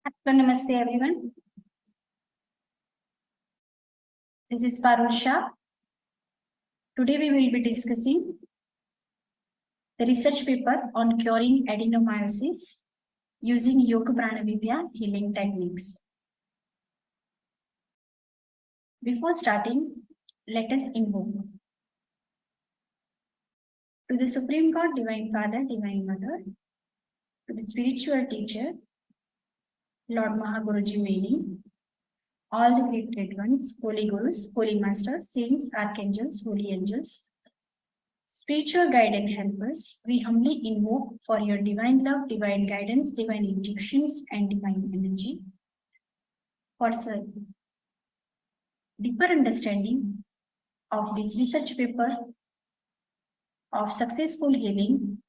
So, namaste everyone. This is Parul Shah. Today we will be discussing the research paper on curing adenomyosis using Yoga Prana Vidya healing techniques. Before starting, let us invoke to the Supreme God, Divine Father, Divine Mother, to the spiritual teacher, Lord Mahaguruji Meni, all the great ones, holy gurus, holy masters, saints, archangels, holy angels, spiritual guide and helpers, we humbly invoke for your divine love, divine guidance, divine intuitions, and divine energy. For deeper understanding of this research paper of successful healing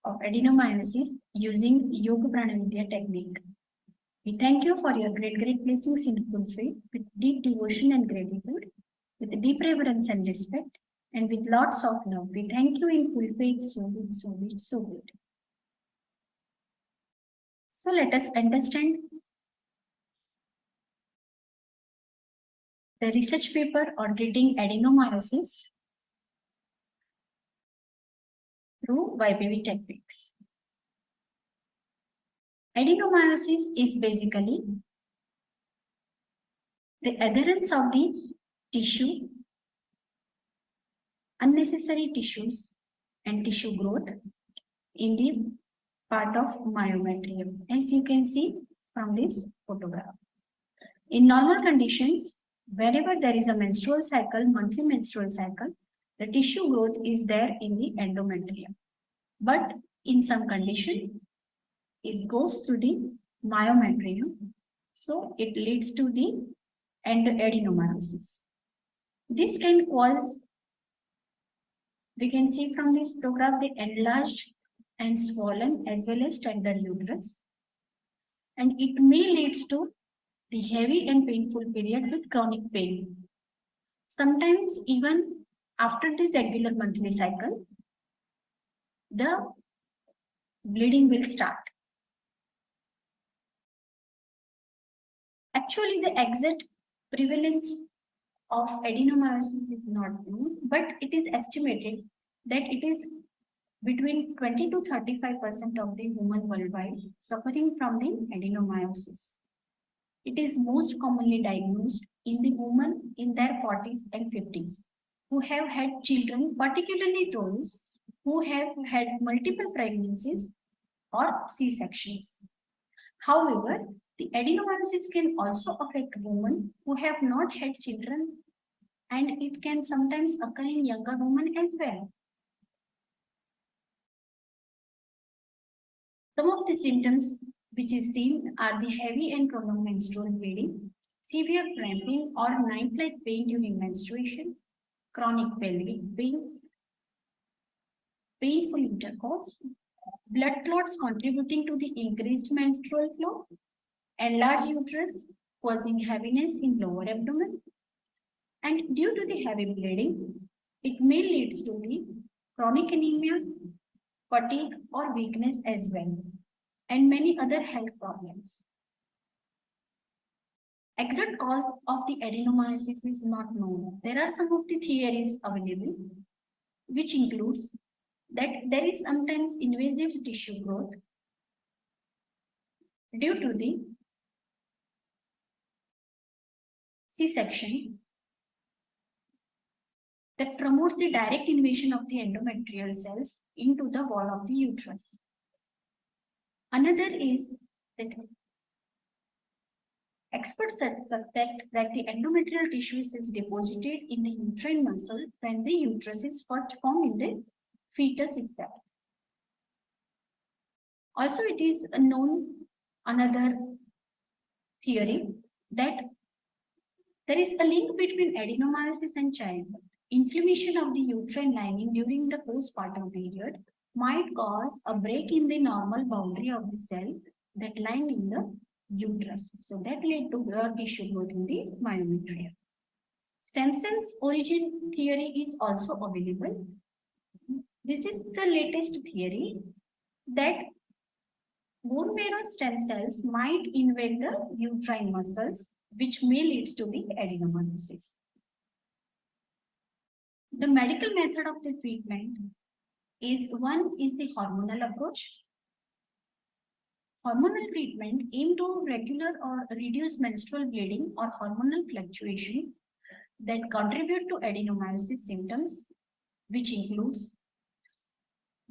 of adenomyosis using Yoga Prana Vidya technique. We thank you for your great blessings in full faith, with deep devotion and gratitude, with deep reverence and respect, and with lots of love. We thank you in full faith, so good, so good, so good. So let us understand the research paper on treating adenomyosis through YPV techniques. Adenomyosis is basically the adherence of the tissue, unnecessary tissues and tissue growth in the part of myometrium, as you can see from this photograph. In normal conditions, wherever there is a menstrual cycle, monthly menstrual cycle, the tissue growth is there in the endometrium. But in some condition, it goes to the myometrium, so it leads to the adenomyosis. This can cause, we can see from this photograph, the enlarged and swollen as well as tender uterus, and it may lead to the heavy and painful period with chronic pain. Sometimes even after the regular monthly cycle, the bleeding will start. Actually, the exact prevalence of adenomyosis is not known, but it is estimated that it is between 20 to 35% of the women worldwide suffering from the adenomyosis. It is most commonly diagnosed in the women in their 40s and 50s who have had children, particularly those who have had multiple pregnancies or C-sections. However, the adenomyosis can also affect women who have not had children, and it can sometimes occur in younger women as well. Some of the symptoms which is seen are the heavy and prolonged menstrual bleeding, severe cramping or knife-like pain during menstruation, chronic pelvic pain, painful intercourse, blood clots contributing to the increased menstrual flow, enlarged uterus causing heaviness in lower abdomen, and due to the heavy bleeding, it may lead to the chronic anemia, fatigue or weakness as well, and many other health problems. Exact cause of the adenomyosis is not known. There are some of the theories available, which includes that there is sometimes invasive tissue growth due to the C-section that promotes the direct invasion of the endometrial cells into the wall of the uterus. Another is that experts suspect that the endometrial tissues is deposited in the uterine muscle when the uterus is first formed in the fetus itself. Also, it is known another theory that there is a link between adenomyosis and childbirth. Inflammation of the uterine lining during the postpartum period might cause a break in the normal boundary of the cell that line in the uterus. So that led to the tissue growth in the myometrium. Stem cells origin theory is also available. This is the latest theory that Bone marrow stem cells might invade the uterine muscles, which may lead to the adenomyosis. The medical method of the treatment is the hormonal approach. Hormonal treatment aim to regular or reduce menstrual bleeding or hormonal fluctuations that contribute to adenomyosis symptoms, which includes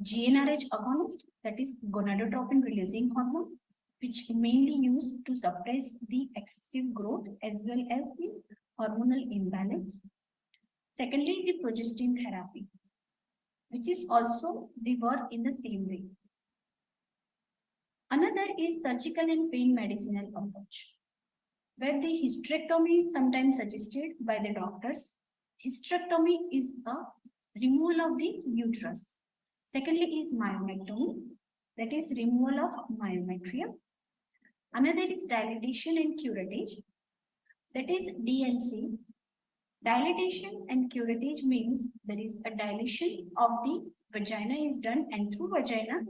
GnRH agonist, that is gonadotropin releasing hormone, which mainly used to suppress the excessive growth as well as the hormonal imbalance. Secondly, the progestin therapy, which is also the work in the same way. Another is surgical and pain medicinal approach, where the hysterectomy is sometimes suggested by the doctors. Hysterectomy is a removal of the uterus. Secondly is myomectomy, that is removal of myometrium. Another is dilatation and curettage, that is DNC. Dilatation and curettage means there is a dilation of the vagina is done, and through vagina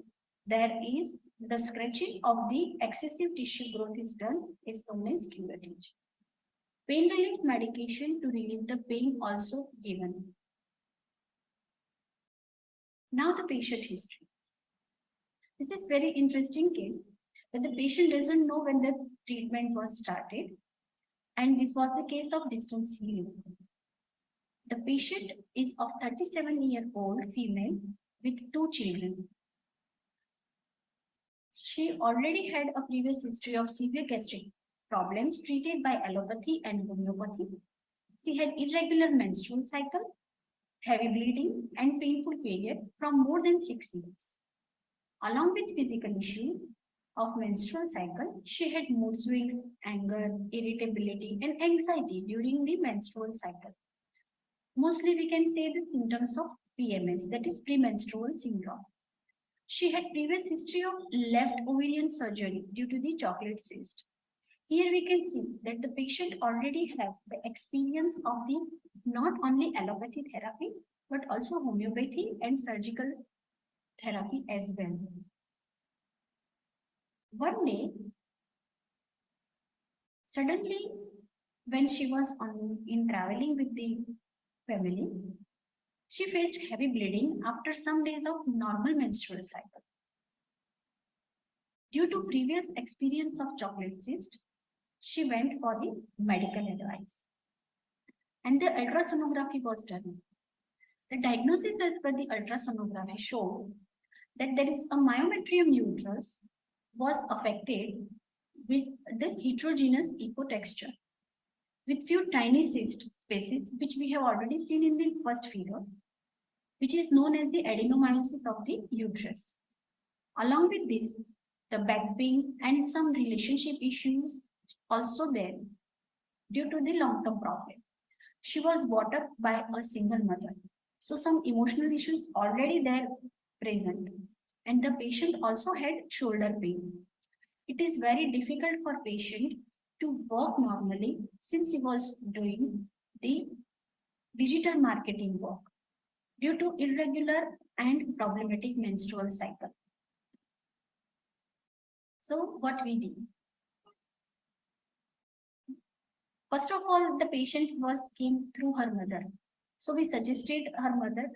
there is the scratching of the excessive tissue growth is done, is known as curettage. Pain relief medication to relieve the pain also given. Now the patient history. This is very interesting case, but the patient doesn't know when the treatment was started, and this was the case of distance healing. The patient is of 37-year-old female with 2 children. She already had a previous history of severe gastric problems treated by allopathy and homeopathy. She had irregular menstrual cycle, heavy bleeding, and painful period from more than 6 years. Along with physical issue of menstrual cycle, she had mood swings, anger, irritability, and anxiety during the menstrual cycle. Mostly we can say the symptoms of PMS, that is premenstrual syndrome. She had previous history of left ovarian surgery due to the chocolate cyst. Here we can see that the patient already have the experience of the not only allopathy therapy, but also homeopathy and surgical therapy as well. One day, suddenly, when she was in traveling with the family, she faced heavy bleeding after some days of normal menstrual cycle. Due to previous experience of chocolate cyst, she went for the medical advice, and the ultrasonography was done. The diagnosis as per the ultrasonography showed that there is a myometrium uterus was affected with the heterogeneous ecotexture with few tiny cyst spaces, which we have already seen in the first figure, which is known as the adenomyosis of the uterus. Along with this, the back pain and some relationship issues also there due to the long-term problem. She was brought up by a single mother, so some emotional issues already there present, and the patient also had shoulder pain. It is very difficult for patient to work normally since he was doing the digital marketing work due to irregular and problematic menstrual cycle. So what we did? First of all, the patient came through her mother. So we suggested her mother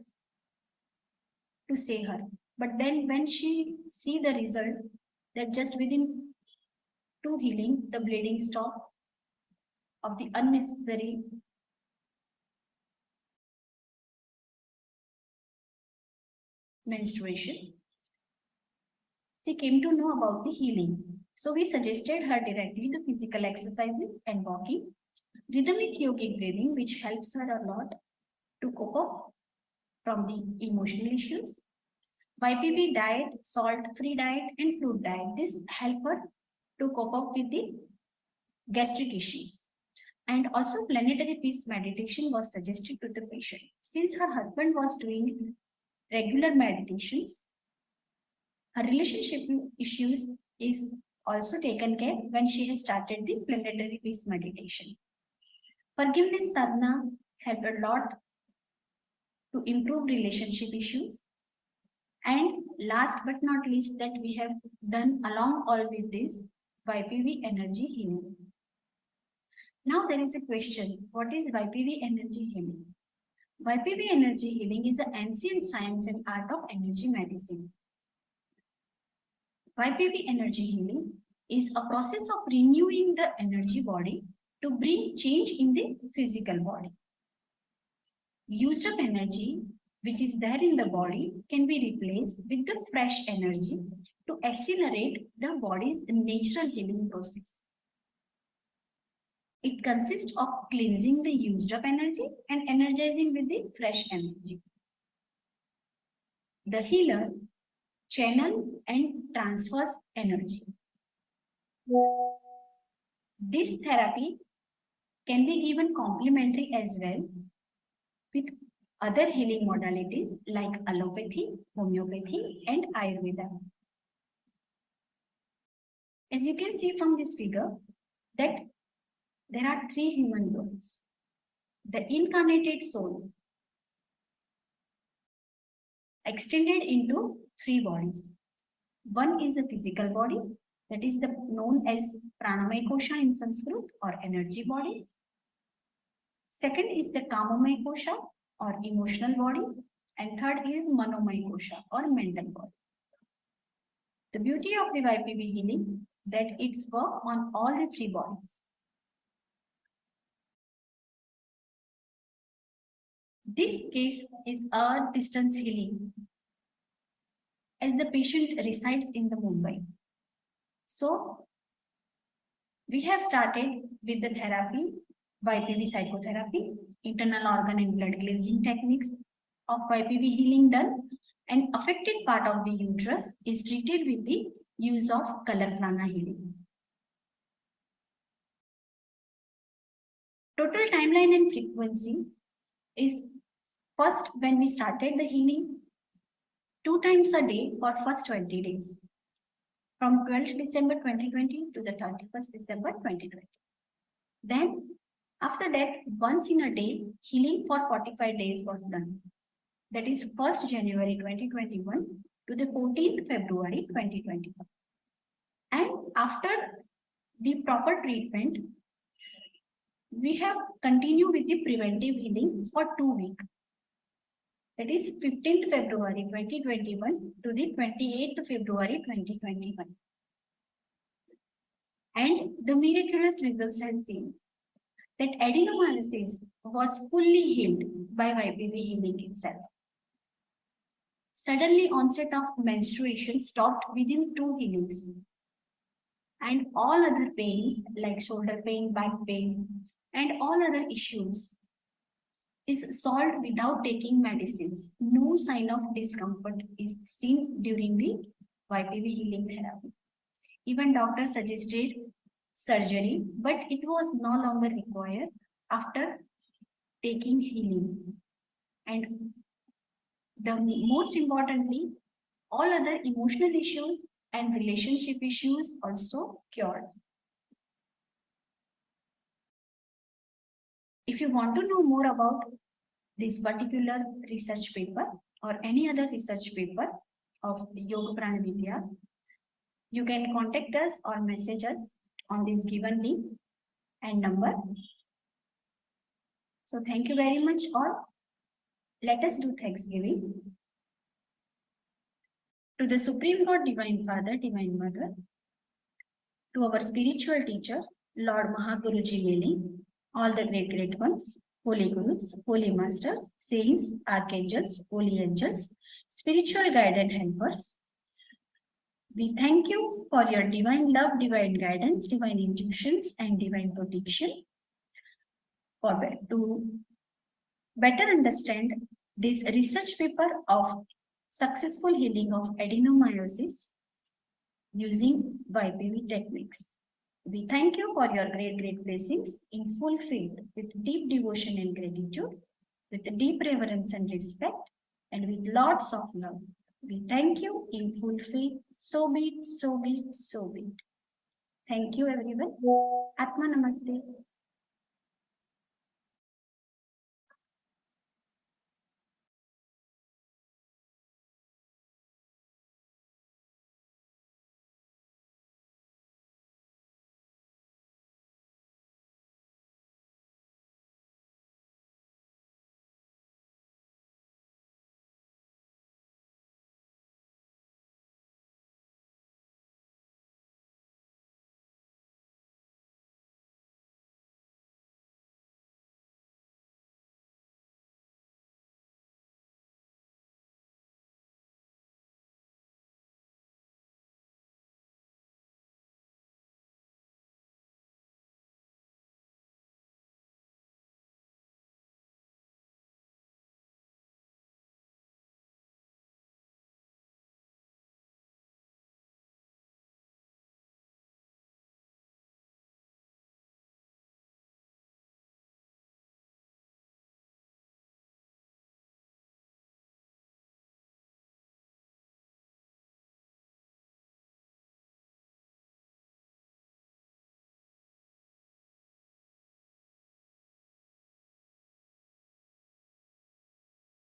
to say her. But then when she see the result, that just within 2 healing, the bleeding stop of the unnecessary menstruation, she came to know about the healing. So we suggested her directly the physical exercises and walking, rhythmic yogic breathing, which helps her a lot to cope up from the emotional issues. YPB diet, salt-free diet, and fruit diet. This help her to cope up with the gastric issues. And also planetary peace meditation was suggested to the patient. Since her husband was doing regular meditations, her relationship issues is also taken care when she has started the planetary peace meditation. Forgiveness sadhana helped a lot to improve relationship issues. And last but not least, that we have done along all with this YPV energy healing. Now there is a question, what is YPV energy healing? YPV energy healing is an ancient science and art of energy medicine. YPV energy healing is a process of renewing the energy body to bring change in the physical body. Used up energy which is there in the body can be replaced with the fresh energy to accelerate the body's natural healing process. It consists of cleansing the used up energy and energizing with the fresh energy. The healer channel and transfers energy. This therapy can be given complementary as well with other healing modalities like allopathy, homeopathy, and Ayurveda. As you can see from this figure, that there are three human beings. The incarnated soul extended into three bodies. One is a physical body, that is known as pranamaya kosha in Sanskrit or energy body. Second is the kamamaya kosha or emotional body, and third is manomaya kosha or mental body. The beauty of the YPV healing that it's work on all the three bodies. This case is a distance healing as the patient resides in the Mumbai. So we have started with the therapy, YPV psychotherapy, internal organ and blood cleansing techniques of YPV healing done, and affected part of the uterus is treated with the use of color prana healing. Total timeline and frequency is first when we started the healing, 2 times a day for first 20 days. From 12th December 2020 to the 31st December 2020. Then, after that, once in a day, healing for 45 days was done. That is 1st January 2021 to the 14th February 2021. And after the proper treatment, we have continued with the preventive healing for 2 weeks. That is 15th February 2021 to the 28th February 2021. And the miraculous results have seen that adenomyosis was fully healed by YPV healing itself. Suddenly onset of menstruation stopped within 2 healings. And all other pains like shoulder pain, back pain, and all other issues is solved without taking medicines. No sign of discomfort is seen during the YPV healing therapy. Even doctor suggested surgery, but it was no longer required after taking healing. And the most importantly, all other emotional issues and relationship issues also cured. If you want to know more about this particular research paper or any other research paper of Yoga Prana Vidya, you can contact us or message us on this given link and number. So thank you very much all. Let us do Thanksgiving. To the Supreme God, Divine Father, Divine Mother, to our spiritual teacher, Lord Mahaguruji Meli, all the great ones, Holy Gurus, Holy Masters, Saints, Archangels, Holy Angels, spiritual guide and helpers. We thank you for your divine love, divine guidance, divine intuitions, and divine protection. To better understand this research paper of successful healing of adenomyosis using YPV techniques. We thank you for your great blessings in full faith, with deep devotion and gratitude, with deep reverence and respect, and with lots of love. We thank you in full faith. So be it, so be it, so be it. Thank you everyone. Atma Namaste.